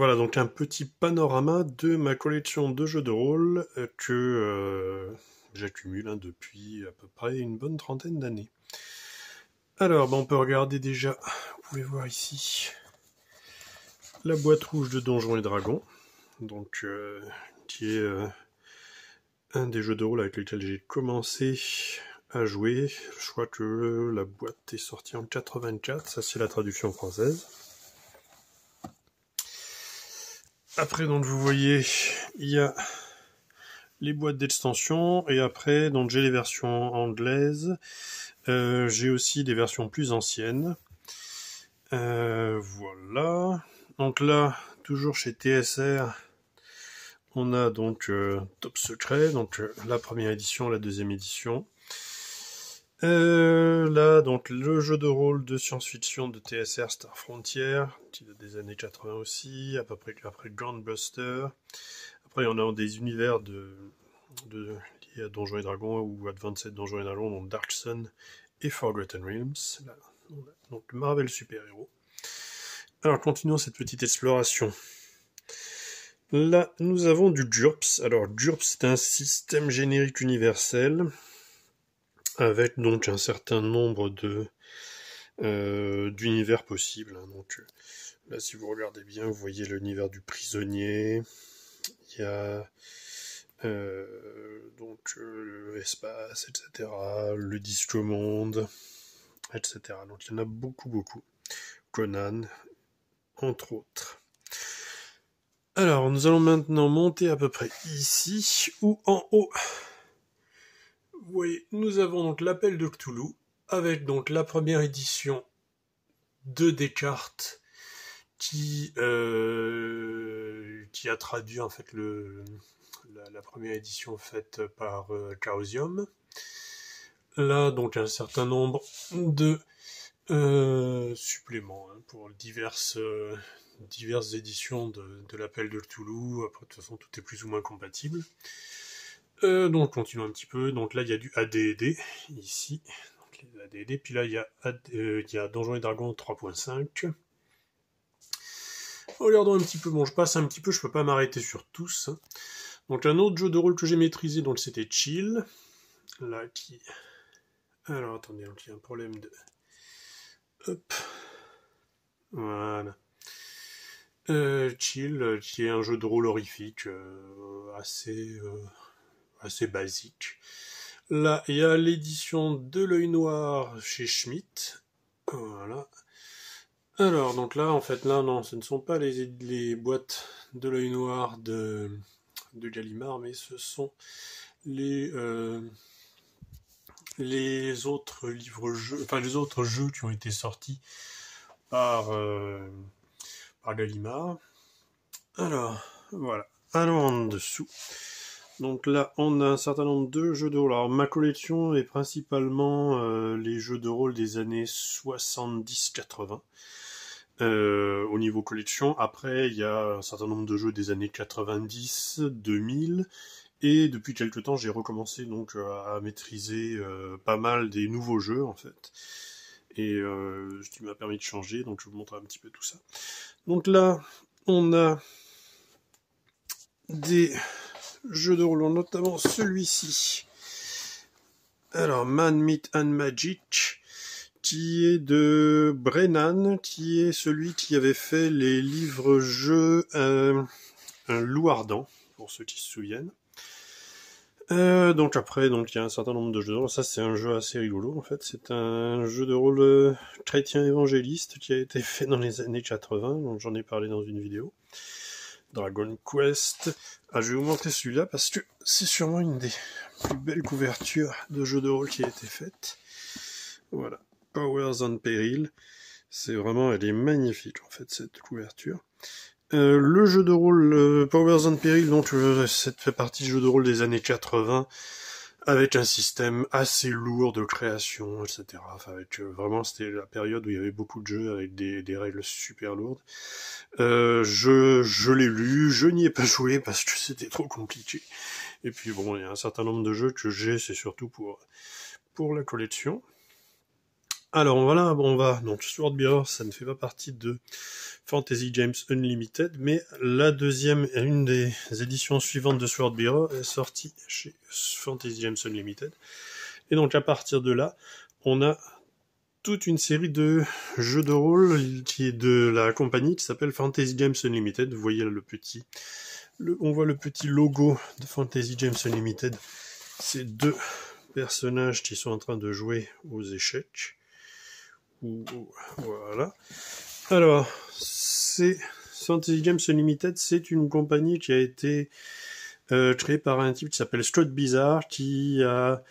Voilà donc un petit panorama de ma collection de jeux de rôle que j'accumule depuis à peu près une bonne trentaine d'années. Alors, on peut regarder déjà, vous pouvez voir ici, la boîte rouge de Donjons et Dragons, donc qui est un des jeux de rôle avec lesquels j'ai commencé à jouer. Je crois que la boîte est sortie en 84, ça c'est la traduction française. Après, donc vous voyez, il y a les boîtes d'extension, et après, donc j'ai les versions anglaises. J'ai aussi des versions plus anciennes. Voilà. Donc là, toujours chez TSR, on a donc Top Secret, donc la première édition, la deuxième édition. Là, donc le jeu de rôle de science-fiction de TSR, Star Frontier, qui date des années 80 aussi, à peu près après Grand Buster. Après, on a des univers liés à Donjons et Dragons ou Advanced Donjons et Dragons, donc Dark Sun et Forgotten Realms. Là, donc Marvel Super Héros. Alors, continuons cette petite exploration. Là, nous avons du GURPS. Alors, GURPS, c'est un système générique universel avec donc un certain nombre d'univers possibles. Donc, là, si vous regardez bien, vous voyez l'univers du prisonnier. Il y a l'espace, etc. Le disque monde, etc. Donc, il y en a beaucoup. Conan, entre autres. Alors, nous allons maintenant monter à peu près ici, ou en haut. Vous voyez, nous avons donc l'appel de Cthulhu, avec donc la première édition de Descartes, qui a traduit en fait la première édition faite par Chaosium. Là, donc un certain nombre de suppléments pour diverses éditions de l'appel de Cthulhu. Après, de toute façon, tout est plus ou moins compatible. Donc, continuons un petit peu. Donc là, il y a du AD&D, ici. Donc, les AD&D. Puis là, il y a Donjons et Dragons 3.5. Regardons un petit peu. Bon, je passe un petit peu, je peux pas m'arrêter sur tous. Donc, un autre jeu de rôle que j'ai maîtrisé, donc c'était Chill. Là, qui... Alors, attendez, il y a un problème de... Hop. Voilà. Chill, qui est un jeu de rôle horrifique assez basique. Là, il y a l'édition de l'œil noir chez Schmitt. Voilà. Alors, donc là, en fait, là, non, ce ne sont pas les boîtes de l'œil noir de Gallimard, mais ce sont les autres livres-jeux, enfin les autres jeux qui ont été sortis par Gallimard. Alors, voilà. Allons en dessous. Donc là, on a un certain nombre de jeux de rôle. Alors, ma collection est principalement les jeux de rôle des années 70-80. Au niveau collection. Après, il y a un certain nombre de jeux des années 90, 2000. Et depuis quelques temps, j'ai recommencé donc à maîtriser pas mal des nouveaux jeux, en fait. Et ce qui m'a permis de changer. Donc, je vous montre un petit peu tout ça. Donc là, on a des jeux de rôle, notamment celui-ci. Alors, Man, Myth and Magic, qui est de Brennan, qui est celui qui avait fait les livres-jeux Un loup ardent, pour ceux qui se souviennent. Donc après, il y a un certain nombre de jeux de rôle. Ça, c'est un jeu assez rigolo, en fait. C'est un jeu de rôle chrétien évangéliste qui a été fait dans les années 80, donc j'en ai parlé dans une vidéo. Dragon Quest. Ah, je vais vous montrer celui-là parce que c'est sûrement une des plus belles couvertures de jeux de rôle qui a été faite. Voilà. Powers on Peril. Elle est magnifique en fait cette couverture. Le jeu de rôle Powers on Peril, donc ça fait partie du jeu de rôle des années 80 avec un système assez lourd de création, etc. Enfin, vraiment, c'était la période où il y avait beaucoup de jeux avec des règles super lourdes. Je l'ai lu, je n'y ai pas joué parce que c'était trop compliqué. Et puis bon, il y a un certain nombre de jeux que j'ai, c'est surtout pour la collection. Alors voilà, bon, on va, donc Swordbearer, ça ne fait pas partie de Fantasy Games Unlimited, mais la deuxième, une des éditions suivantes de Swordbearer est sortie chez Fantasy Games Unlimited. Et donc à partir de là, on a toute une série de jeux de rôle qui est de la compagnie qui s'appelle Fantasy Games Unlimited. Vous voyez on voit le petit logo de Fantasy Games Unlimited. C'est deux personnages qui sont en train de jouer aux échecs. Voilà. Alors, c'est Fantasy Games Unlimited, c'est une compagnie qui a été créée par un type qui s'appelle Scott Bizarre, qui a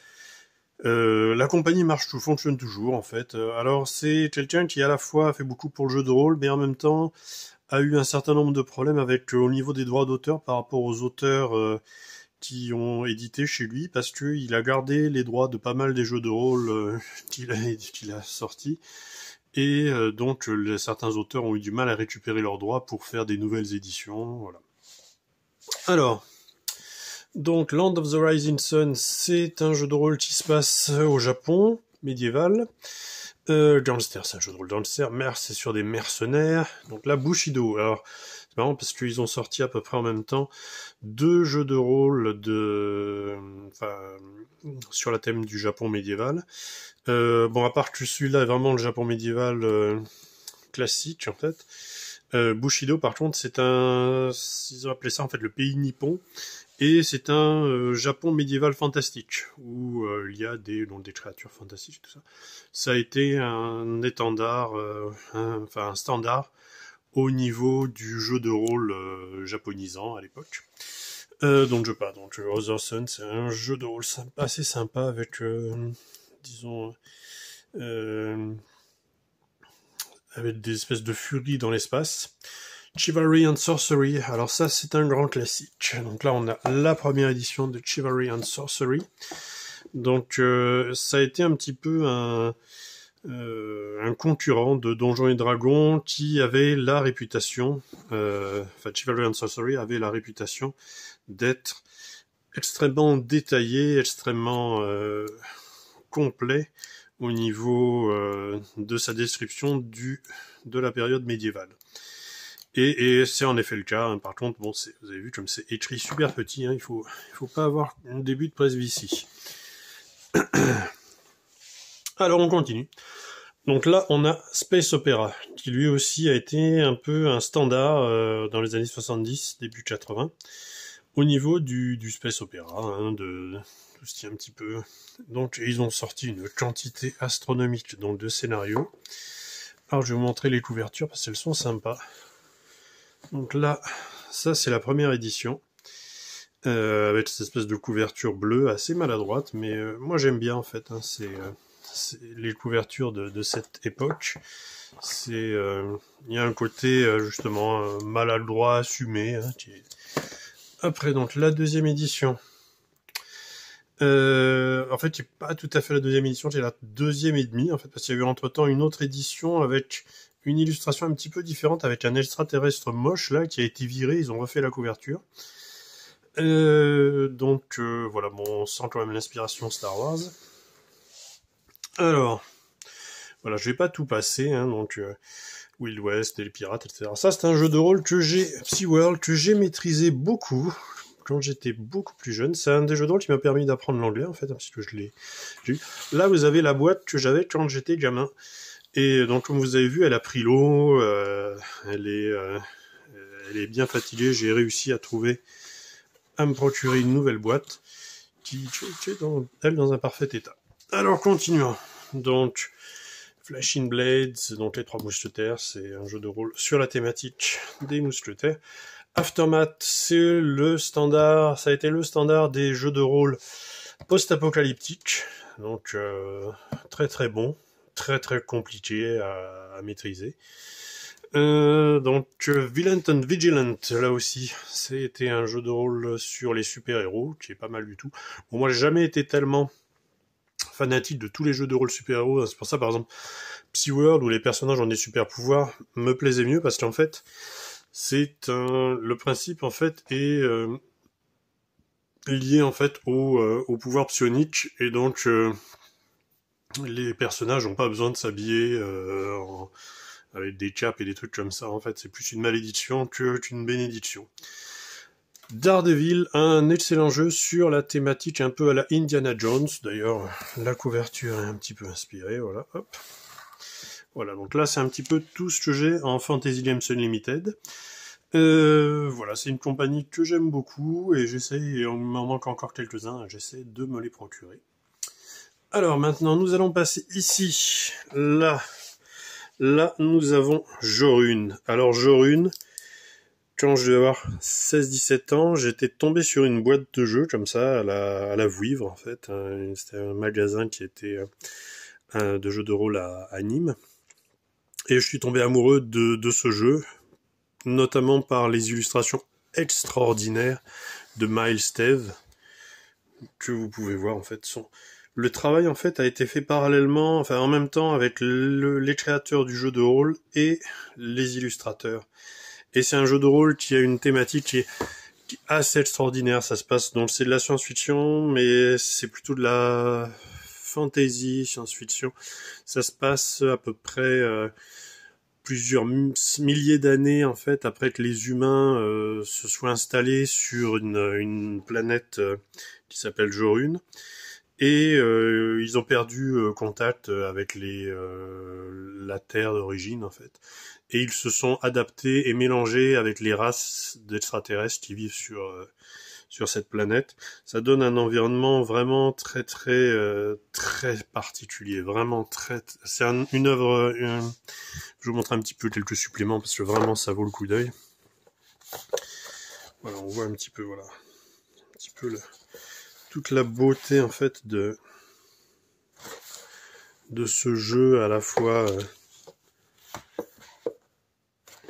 la compagnie fonctionne toujours en fait. Alors c'est quelqu'un qui à la fois a fait beaucoup pour le jeu de rôle, mais en même temps a eu un certain nombre de problèmes avec au niveau des droits d'auteur par rapport aux auteurs qui ont édité chez lui, parce que il a gardé les droits de pas mal des jeux de rôle qu'il a sortis. Et donc certains auteurs ont eu du mal à récupérer leurs droits pour faire des nouvelles éditions. Voilà. Alors, donc Land of the Rising Sun, c'est un jeu de rôle qui se passe au Japon médiéval. Gangster, c'est un jeu de rôle gangster. C'est sur des mercenaires. Donc là, Bushido. Alors, c'est marrant parce qu'ils ont sorti à peu près en même temps deux jeux de rôle sur la thème du Japon médiéval. Bon, à part que celui-là est vraiment le Japon médiéval classique, en fait. Bushido, par contre, ils ont appelé ça, en fait, le pays nippon. Et c'est un Japon médiéval fantastique, où il y a des créatures fantastiques et tout ça. Ça a été un étendard, un standard au niveau du jeu de rôle japonisant à l'époque. Donc Other Sun, c'est un jeu de rôle assez sympa avec, disons, avec des espèces de furies dans l'espace. Chivalry and Sorcery, alors ça c'est un grand classique. Donc là on a la première édition de Chivalry and Sorcery. Donc ça a été un petit peu un concurrent de Donjons et Dragons qui avait la réputation, Chivalry and Sorcery avait la réputation d'être extrêmement détaillé, extrêmement complet au niveau de sa description de la période médiévale. Et c'est en effet le cas. Hein. Par contre, bon, vous avez vu comme c'est écrit super petit. Hein. Il faut pas avoir un début de presbytie. Alors on continue. Donc là, on a Space Opera, qui lui aussi a été un peu un standard dans les années 70, début 80, au niveau du Space Opera, hein, de tout ce qui est un petit peu. Donc ils ont sorti une quantité astronomique donc, de scénarios. Alors je vais vous montrer les couvertures parce qu'elles sont sympas. Donc là, ça c'est la première édition, avec cette espèce de couverture bleue assez maladroite, mais moi j'aime bien en fait, hein, c'est les couvertures de cette époque, il y a un côté justement maladroit, assumé. Hein, Après donc la deuxième édition, en fait c'est pas tout à fait la deuxième édition, c'est la deuxième et demie en fait, parce qu'il y a eu entre temps une autre édition avec une illustration un petit peu différente avec un extraterrestre moche là qui a été viré, ils ont refait la couverture. Voilà, bon, on sent quand même l'inspiration Star Wars. Alors, voilà, je vais pas tout passer, hein, donc Wild West et les pirates, etc. Ça, c'est un jeu de rôle PsyWorld, que j'ai maîtrisé beaucoup quand j'étais beaucoup plus jeune. C'est un des jeux de rôle qui m'a permis d'apprendre l'anglais, en fait, parce que je l'ai eu. Là, vous avez la boîte que j'avais quand j'étais gamin. Et donc, comme vous avez vu, elle a pris l'eau, elle est bien fatiguée. J'ai réussi à me procurer une nouvelle boîte qui est dans un parfait état. Alors, continuons. Donc, Flashing Blades, donc les 3 mousquetaires, c'est un jeu de rôle sur la thématique des mousquetaires. Aftermath, c'est le standard, ça a été le standard des jeux de rôle post-apocalyptiques. Donc, très très bon. Très très compliqué à maîtriser. Violent and Vigilant, là aussi, c'était un jeu de rôle sur les super-héros, qui est pas mal du tout. Bon, moi, j'ai jamais été tellement fanatique de tous les jeux de rôle super-héros. C'est pour ça, par exemple, PsyWorld, où les personnages ont des super-pouvoirs, me plaisait mieux, parce qu'en fait, le principe, en fait, est lié, en fait, au pouvoir psionique, et donc, Les personnages n'ont pas besoin de s'habiller avec des capes et des trucs comme ça. En fait, c'est plus une malédiction qu'une bénédiction. Daredevil, un excellent jeu sur la thématique un peu à la Indiana Jones. D'ailleurs, la couverture est un petit peu inspirée. Voilà, hop. Voilà, donc là, c'est un petit peu tout ce que j'ai en Fantasy Games Unlimited. Voilà, c'est une compagnie que j'aime beaucoup et j'essaye, et on m'en manque encore quelques-uns, j'essaie de me les procurer. Alors maintenant, nous allons passer ici. Là, nous avons Jorune. Alors Jorune, quand je devais avoir 16-17 ans, j'étais tombé sur une boîte de jeux comme ça, à la Vouivre en fait. C'était un magasin qui était de jeux de rôle à Nîmes. Et je suis tombé amoureux de ce jeu, notamment par les illustrations extraordinaires de Miles Tev, que vous pouvez voir en fait. Le travail en fait a été fait parallèlement, enfin en même temps avec les créateurs du jeu de rôle et les illustrateurs. Et c'est un jeu de rôle qui a une thématique qui est assez extraordinaire. Ça se passe, donc c'est de la science-fiction, mais c'est plutôt de la fantasy, science-fiction. Ça se passe à peu près plusieurs milliers d'années en fait après que les humains se soient installés sur une planète qui s'appelle Jorune. Et ils ont perdu contact avec la Terre d'origine en fait. Et ils se sont adaptés et mélangés avec les races d'extraterrestres qui vivent sur cette planète. Ça donne un environnement vraiment très particulier, vraiment c'est une œuvre. Je vous montre un petit peu quelques suppléments parce que vraiment ça vaut le coup d'œil. Voilà, on voit un petit peu, voilà, un petit peu toute la beauté en fait de ce jeu à la fois.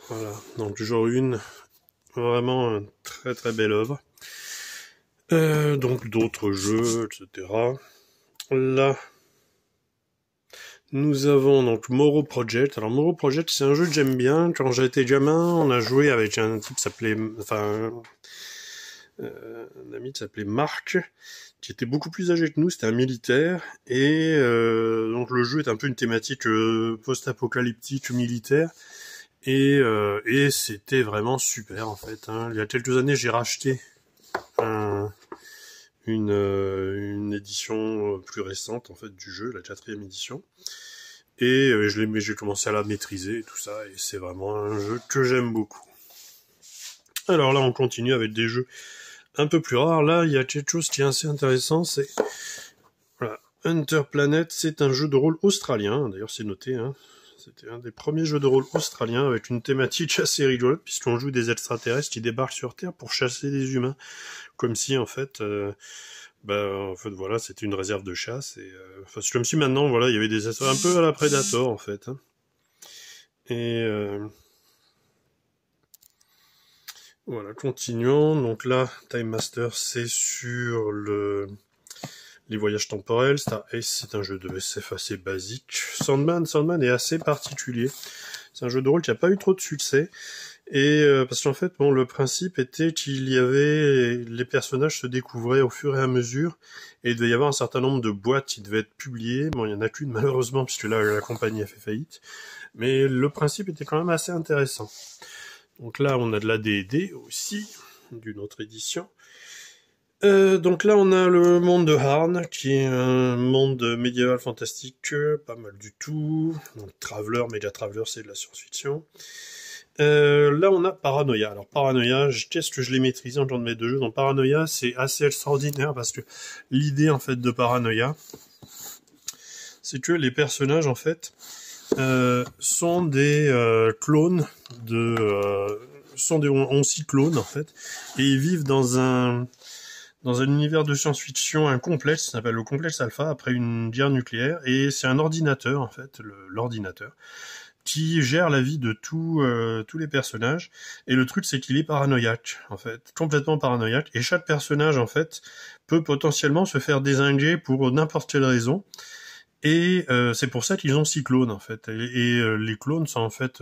Voilà, donc Jorune, vraiment une très belle œuvre. Donc d'autres jeux, etc. Là, nous avons donc Morrow Project. Alors Morrow Project, c'est un jeu que j'aime bien. Quand j'étais gamin, on a joué avec un type qui s'appelait, un ami qui s'appelait Marc, qui était beaucoup plus âgé que nous. C'était un militaire et donc le jeu est un peu une thématique post-apocalyptique militaire. Et c'était vraiment super en fait. Il y a quelques années, j'ai racheté une édition plus récente en fait du jeu, la 4e édition. Et j'ai commencé à la maîtriser et tout ça. Et c'est vraiment un jeu que j'aime beaucoup. Alors là, on continue avec des jeux un peu plus rares. Là, il y a quelque chose qui est assez intéressant. C'est voilà, Hunter Planet. C'est un jeu de rôle australien. D'ailleurs, c'est noté. C'était un des premiers jeux de rôle australiens avec une thématique assez rigolote puisqu'on joue des extraterrestres qui débarquent sur Terre pour chasser des humains, comme si en fait, voilà, c'était une réserve de chasse et comme si maintenant, voilà, il y avait des un peu à la Predator en fait. Et voilà, continuons. Donc là, Time Master, c'est sur les voyages temporels. Star Ace, c'est un jeu de SF assez basique. Sandman est assez particulier. C'est un jeu de rôle qui n'a pas eu trop de succès. Et parce qu'en fait, bon, le principe était qu'il y avait les personnages se découvraient au fur et à mesure, et il devait y avoir un certain nombre de boîtes qui devaient être publiées. Bon, il y en a qu'une malheureusement puisque là la compagnie a fait faillite. Mais le principe était quand même assez intéressant. Donc là, on a de la D&D aussi, d'une autre édition. Donc là, on a le monde de Harn, qui est un monde médiéval fantastique, pas mal du tout. Donc Traveler, Mega Traveler, c'est de la science-fiction. Là, on a Paranoia. Alors Paranoia, qu'est-ce que je l'ai maîtrisé en genre de mes deux jeux. Donc Paranoia, c'est assez extraordinaire parce que l'idée en fait de Paranoia, c'est que les personnages en fait sont des clones ont 6 clones en fait, et ils vivent dans un univers de science-fiction, un complexe, ça s'appelle le complexe Alpha, après une guerre nucléaire, et c'est un ordinateur, en fait, l'ordinateur, qui gère la vie de tous les personnages, et le truc, c'est qu'il est paranoïaque, en fait, complètement paranoïaque, et chaque personnage, en fait, peut potentiellement se faire dézinguer pour n'importe quelle raison, et c'est pour ça qu'ils ont 6 clones, en fait, et les clones sont, en fait...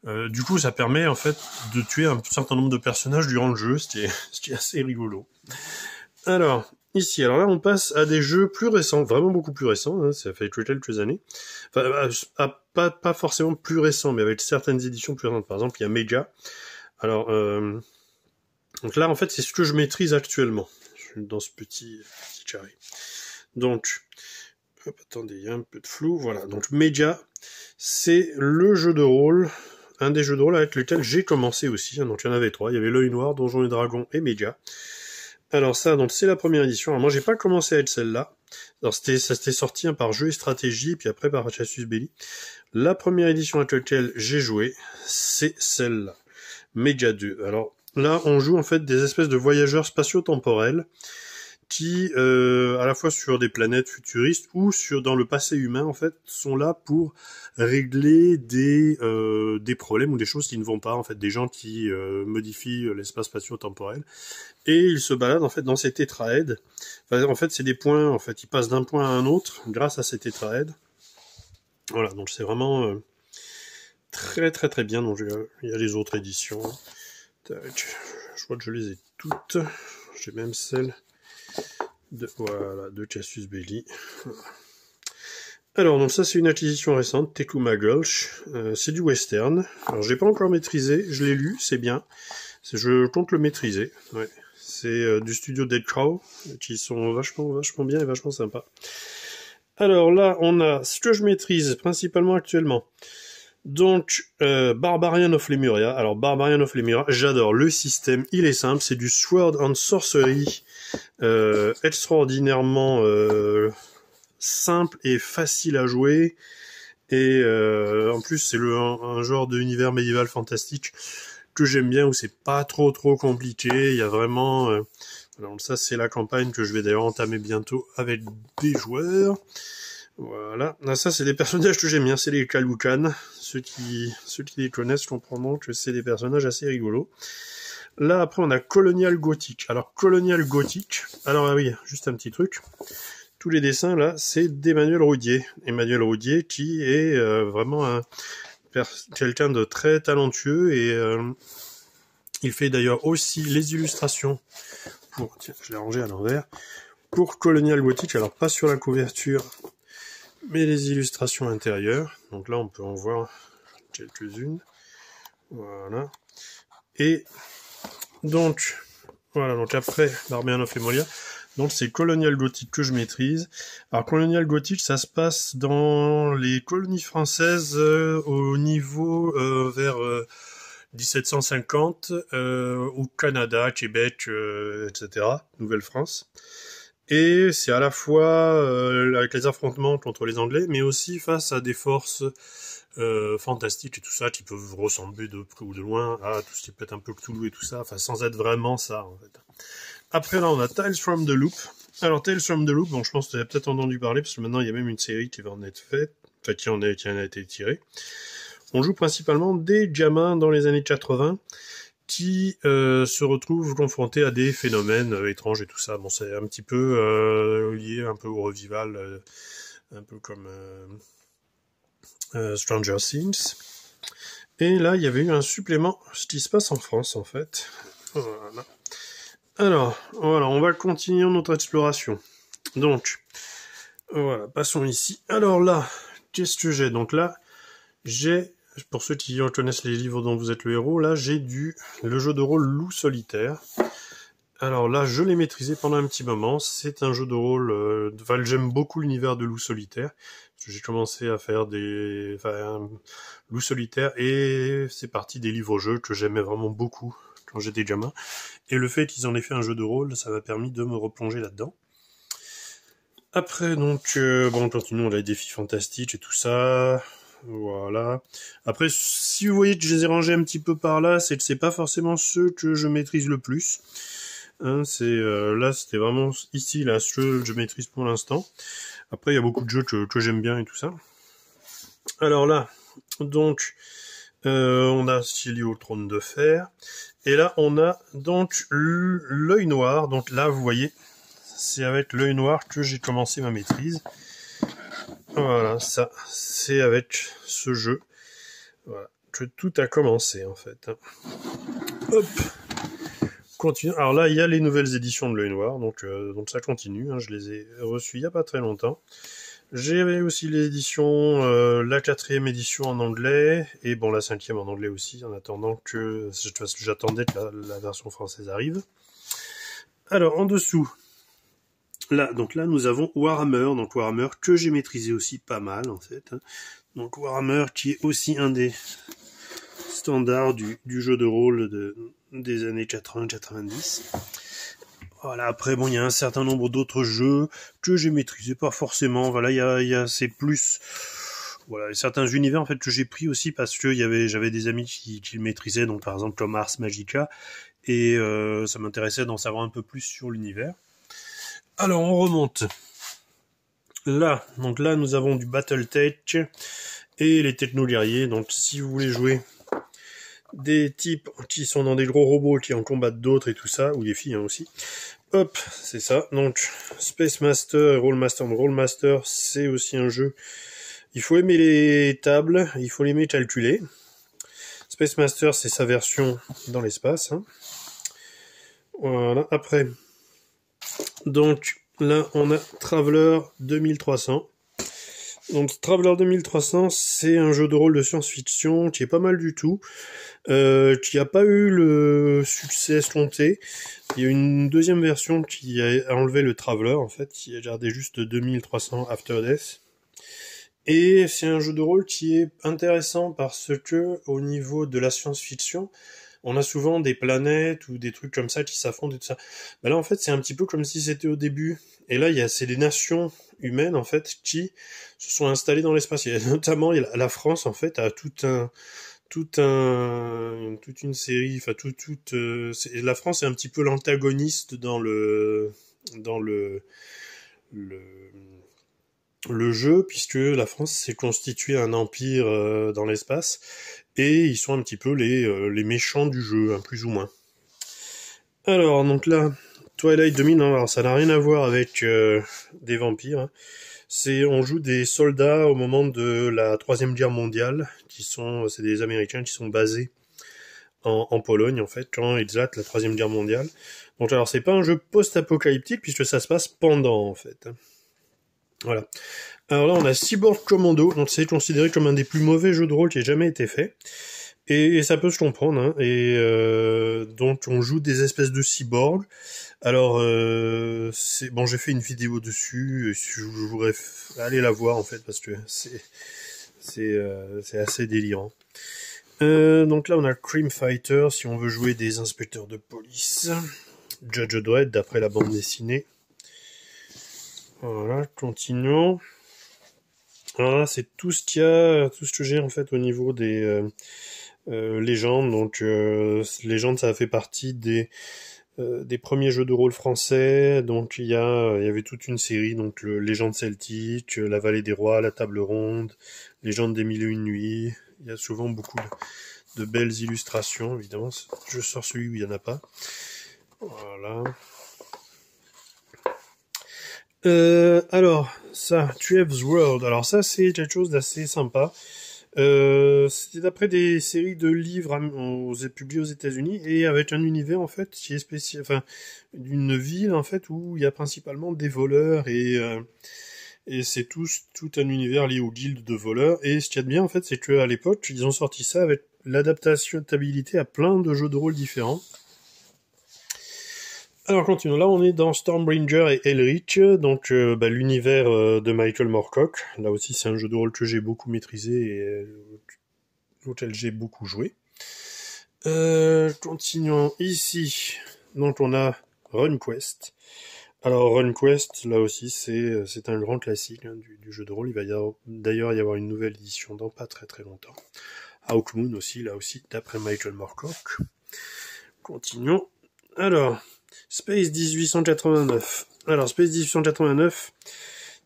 du coup, ça permet, en fait, de tuer un certain nombre de personnages durant le jeu, ce qui est assez rigolo. Alors, ici. Alors là, on passe à des jeux plus récents, vraiment beaucoup plus récents, hein, ça fait quelques années. Enfin, pas forcément plus récents, mais avec certaines éditions plus récentes. Par exemple, il y a Meja. Alors, donc là, en fait, c'est ce que je maîtrise actuellement. Je suis dans ce petit carré. Donc, hop, attendez, il y a un peu de flou. Voilà, donc Meja, c'est le jeu de rôle, un des jeux de rôle avec lequel j'ai commencé aussi. Donc il y en avait 3. Il y avait l'œil noir, Donjons et Dragons et Meja. Alors ça, donc c'est la première édition. Alors moi, j'ai pas commencé avec celle-là. Alors ça s'était sorti par Jeux et Stratégie, puis après par Casus Belli. La première édition avec laquelle j'ai joué, c'est celle-là, Meja 2. Alors là, on joue en fait des espèces de voyageurs spatio-temporels qui, à la fois sur des planètes futuristes ou dans le passé humain, en fait, sont là pour régler des problèmes ou des choses qui ne vont pas, en fait, des gens qui modifient l'espace spatio-temporel. Et ils se baladent, en fait, dans ces tétraèdes. Enfin, en fait, c'est des points, en fait, ils passent d'un point à un autre grâce à ces tétraèdes. Voilà, donc c'est vraiment très très très bien. Donc il y a les autres éditions. Tac. Je crois que je les ai toutes. J'ai même celle de Casus Belli. Alors, donc ça c'est une acquisition récente, Tecuma Gulch. C'est du western. Alors je l'ai pas encore maîtrisé, je l'ai lu, c'est bien. Je compte le maîtriser. Ouais. C'est du studio Dead Crow, qui sont vachement bien et vachement sympas. Alors là, on a ce que je maîtrise principalement actuellement. Donc, Barbarian of Lemuria. Alors, Barbarian of Lemuria, j'adore le système, il est simple, c'est du Sword and Sorcery extraordinairement simple et facile à jouer. Et en plus, c'est un genre d'univers médiéval fantastique que j'aime bien, où c'est pas trop compliqué. Il y a vraiment... alors ça, c'est la campagne que je vais d'ailleurs entamer bientôt avec des joueurs. Voilà. Là, ça, c'est des personnages que j'aime bien, c'est les Kalukan. Ceux qui les connaissent comprendront que c'est des personnages assez rigolos. Là, après, on a Colonial Gothic. Alors, Colonial Gothic, alors oui, juste un petit truc. Tous les dessins, là, c'est d'Emmanuel Roudier. Emmanuel Roudier, qui est vraiment quelqu'un de très talentueux, et il fait d'ailleurs aussi les illustrations pour... Tiens, je l'ai rangé à l'envers. Pour Colonial Gothic, alors pas sur la couverture, mais les illustrations intérieures. Donc là, on peut en voir quelques-unes. Voilà. Et donc, voilà, donc après Barbarian of Lemuria, donc c'est Colonial Gothic que je maîtrise. Alors Colonial Gothic, ça se passe dans les colonies françaises au niveau vers 1750, au Canada, Québec, etc., Nouvelle-France. Et c'est à la fois avec les affrontements contre les Anglais, mais aussi face à des forces fantastiques et tout ça, qui peuvent ressembler de près ou de loin à tout ce qui peut être un peu Cthulhu et tout ça, enfin sans être vraiment ça en fait. Après là, on a Tales from the Loop. Alors Tales from the Loop, bon, je pense que tu as peut-être entendu parler, parce que maintenant il y a même une série qui va en être faite, enfin qui en a été tirée. On joue principalement des gamins dans les années 80 qui se retrouvent confrontés à des phénomènes étranges et tout ça. Bon, c'est un petit peu lié un peu au revival, un peu comme Stranger Things. Et là, il y avait eu un supplément, ce qui se passe en France, en fait. Voilà. Alors, voilà, on va continuer notre exploration. Donc, voilà, passons ici. Alors là, qu'est-ce que j'ai? Donc là, j'ai... Pour ceux qui connaissent les livres dont vous êtes le héros, là j'ai le jeu de rôle Loup Solitaire. Alors là, je l'ai maîtrisé pendant un petit moment. C'est un jeu de rôle... j'aime beaucoup l'univers de Loup Solitaire. J'ai commencé à faire Loup Solitaire, et c'est parti des livres-jeux que j'aimais vraiment beaucoup quand j'étais gamin. Et le fait qu'ils en aient fait un jeu de rôle, ça m'a permis de me replonger là-dedans. Après, donc, bon, continuons, on a les défis fantastiques et tout ça... Voilà. Après, si vous voyez que je les ai rangés un petit peu par là, c'est que c'est pas forcément ceux que je maîtrise le plus. Hein, là, c'était vraiment ici, là, ceux que je maîtrise pour l'instant. Après, il y a beaucoup de jeux que j'aime bien et tout ça. Alors là, donc, on a Silly au trône de fer. Et là, on a donc l'œil noir. Donc là, vous voyez, c'est avec l'œil noir que j'ai commencé ma maîtrise. Voilà, ça, c'est avec ce jeu, voilà, que tout a commencé, en fait. Hop. continue. Alors là, il y a les nouvelles éditions de l'Œil Noir, donc ça continue. Hein, je les ai reçues il y a pas très longtemps. J'avais aussi l'édition, la 4e édition en anglais, et bon, la 5e en anglais aussi, en attendant que j'attendais que la version française arrive. Alors, en dessous, là, donc là, nous avons Warhammer, donc Warhammer que j'ai maîtrisé aussi pas mal, en fait. Hein. Donc Warhammer qui est aussi un des standards du jeu de rôle des années 80-90. Voilà, après, bon, il y a un certain nombre d'autres jeux que j'ai maîtrisés, pas forcément. Voilà, c'est plus, voilà, certains univers, en fait, que j'ai pris aussi parce que j'avais des amis qui le maîtrisaient, donc, par exemple, comme Ars Magica, et ça m'intéressait d'en savoir un peu plus sur l'univers. Alors, on remonte. Là, donc là, nous avons du Battletech et les techno-guerriers. Donc, si vous voulez jouer des types qui sont dans des gros robots qui en combattent d'autres et tout ça, ou des filles hein, aussi. Hop, c'est ça. Donc, Space Master et Rollmaster. Rollmaster, c'est aussi un jeu. Il faut aimer les tables, il faut l'aimer calculer. Space Master, c'est sa version dans l'espace. Hein. Voilà, après. Donc, là, on a Traveler 2300. Donc Traveler 2300, c'est un jeu de rôle de science-fiction qui est pas mal du tout, qui a pas eu le succès escompté. Il y a une deuxième version qui a enlevé le Traveler, en fait, qui a gardé juste 2300 After Death. Et c'est un jeu de rôle qui est intéressant parce que, au niveau de la science-fiction, on a souvent des planètes ou des trucs comme ça qui s'affrontent et tout ça. Ben là, en fait, c'est un petit peu comme si c'était au début. Et là, c'est des nations humaines, en fait, qui se sont installées dans l'espace. Il y a notamment, la France, en fait, a toute une série, enfin, la France est un petit peu l'antagoniste dans le jeu, puisque la France s'est constituée un empire dans l'espace, et ils sont un petit peu les méchants du jeu, hein, plus ou moins. Alors, donc là, Twilight 2000, alors ça n'a rien à voir avec des vampires. Hein. On joue des soldats au moment de la 3e guerre mondiale, c'est des Américains qui sont basés en Pologne, en fait, quand éclate la 3e guerre mondiale. Donc alors, c'est pas un jeu post-apocalyptique, puisque ça se passe pendant, en fait. Voilà. Alors là, on a Cyborg Commando, donc c'est considéré comme un des plus mauvais jeux de rôle qui ait jamais été fait. Et ça peut se comprendre, hein. Et donc on joue des espèces de cyborgs. Alors bon, j'ai fait une vidéo dessus. Je voudrais aller la voir en fait parce que c'est assez délirant. Donc là on a Cream Fighter si on veut jouer des inspecteurs de police. Judge Dredd d'après la bande dessinée. Voilà, continuons. Alors là c'est tout ce que j'ai en fait au niveau des Légende, donc Légende ça a fait partie des premiers jeux de rôle français, donc il y avait toute une série, donc Légende celtique, la Vallée des Rois, la Table Ronde, Légende des Mille et Une Nuits, il y a souvent beaucoup de belles illustrations, évidemment, je sors celui où il n'y en a pas. Voilà. Alors, ça, Tuev's World, alors ça c'est quelque chose d'assez sympa. C'était d'après des séries de livres publiés aux États-Unis et avec un univers en fait qui est spécial, enfin d'une ville en fait où il y a principalement des voleurs et c'est tout un univers lié aux guildes de voleurs. Et ce qu'il y a de bien en fait, c'est que à l'époque ils ont sorti ça avec l'adaptabilité à plein de jeux de rôle différents. Alors continuons, là on est dans Stormbringer et Elric, donc l'univers de Michael Moorcock. Là aussi c'est un jeu de rôle que j'ai beaucoup maîtrisé et auquel j'ai beaucoup joué. Continuons ici, donc on a RunQuest. Alors RunQuest, là aussi c'est un grand classique hein, du jeu de rôle. Il va d'ailleurs y avoir une nouvelle édition dans pas très très longtemps. Hawkmoon aussi, là aussi d'après Michael Moorcock. Continuons. Alors Space 1889. Alors, Space 1889,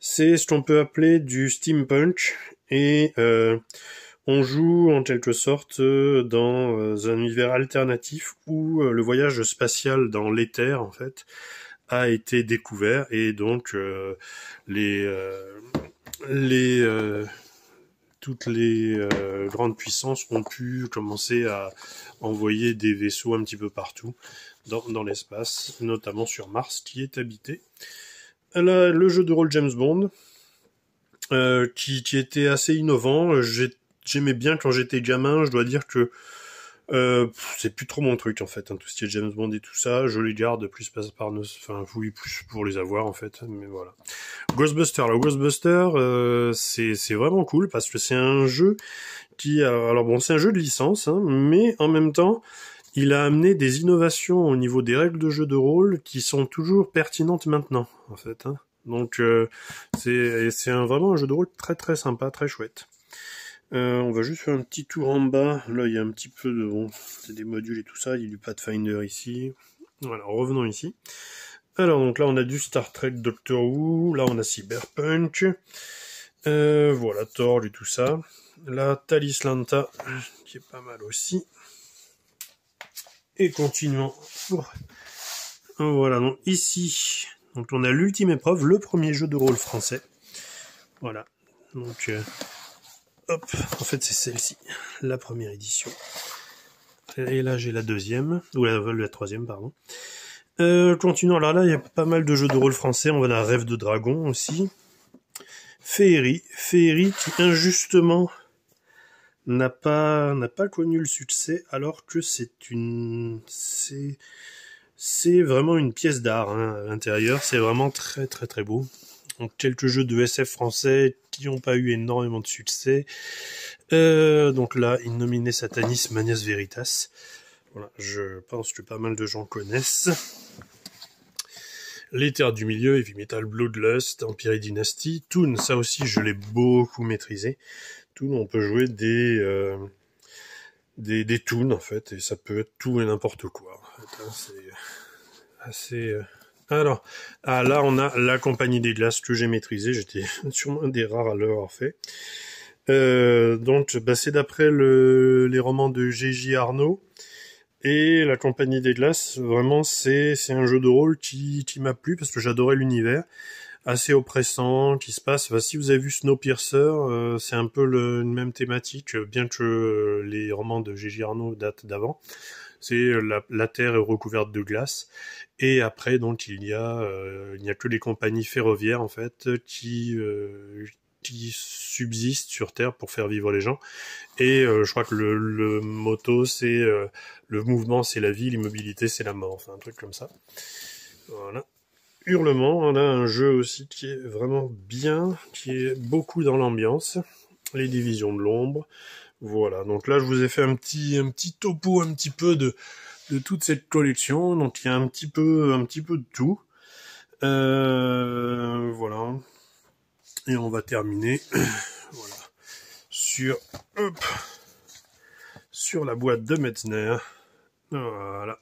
c'est ce qu'on peut appeler du steampunk, et on joue en quelque sorte dans un univers alternatif où le voyage spatial dans l'éther, en fait, a été découvert, et donc toutes les grandes puissances ont pu commencer à envoyer des vaisseaux un petit peu partout. dans l'espace, notamment sur Mars, qui est habité. Là, le jeu de rôle James Bond, qui était assez innovant. J'aimais bien quand j'étais gamin, je dois dire que c'est plus trop mon truc en fait, hein, tout ce qui est James Bond et tout ça, je les garde plus oui, plus pour les avoir en fait, mais voilà. Ghostbuster, le Ghostbuster, c'est vraiment cool parce que c'est un jeu alors bon, c'est un jeu de licence, hein, mais en même temps, il a amené des innovations au niveau des règles de jeu de rôle qui sont toujours pertinentes maintenant, en fait, hein. Donc c'est vraiment un jeu de rôle très très sympa, très chouette. On va juste faire un petit tour en bas. Là, il y a un petit peu de... Bon, c'est des modules et tout ça. Il y a du Pathfinder ici. Voilà, revenons ici. Alors, donc là, on a du Star Trek Doctor Who. Là, on a Cyberpunk. Voilà, Thor et tout ça. Là, Talislanta, qui est pas mal aussi. Et continuons. Voilà, donc ici, donc on a l'ultime épreuve, le premier jeu de rôle français. Voilà, donc... hop, en fait c'est celle-ci, la première édition. Et là j'ai la deuxième, ou la troisième, pardon. Continuons, alors là il y a pas mal de jeux de rôle français, on va à Rêve de Dragon aussi. Féerie qui injustement n'a pas connu le succès, alors que c'est vraiment une pièce d'art, hein, à l'intérieur, c'est vraiment très très très beau. Donc quelques jeux de SF français qui n'ont pas eu énormément de succès. Donc là, Innominé Satanis Manias Veritas. Voilà, je pense que pas mal de gens connaissent. Les Terres du Milieu, Heavy Metal Bloodlust, Empire et Dynasty. Toon, ça aussi je l'ai beaucoup maîtrisé. Toon, on peut jouer des toons en fait, et ça peut être tout et n'importe quoi. En fait, hein, c'est assez... Alors, là on a La Compagnie des Glaces que j'ai maîtrisé, j'étais sûrement un des rares à l'avoir fait. Donc c'est d'après les romans de J.J. Arnaud, et La Compagnie des Glaces, vraiment c'est un jeu de rôle qui m'a plu parce que j'adorais l'univers, assez oppressant, qui se passe, si vous avez vu Snowpiercer, c'est un peu une même thématique, bien que les romans de J.J. Arnaud datent d'avant. C'est la terre est recouverte de glace, et après donc il n'y a que les compagnies ferroviaires en fait qui subsistent sur terre pour faire vivre les gens. Et je crois que le motto c'est le mouvement c'est la vie, l'immobilité c'est la mort, enfin un truc comme ça. Voilà. Hurlement, on a un jeu aussi qui est vraiment bien, qui est beaucoup dans l'ambiance. Les Divisions de l'ombre. Voilà, donc là je vous ai fait un petit topo un petit peu de toute cette collection, donc il y a un petit peu de tout. Voilà. Et on va terminer voilà, sur la boîte de Metzner. Voilà.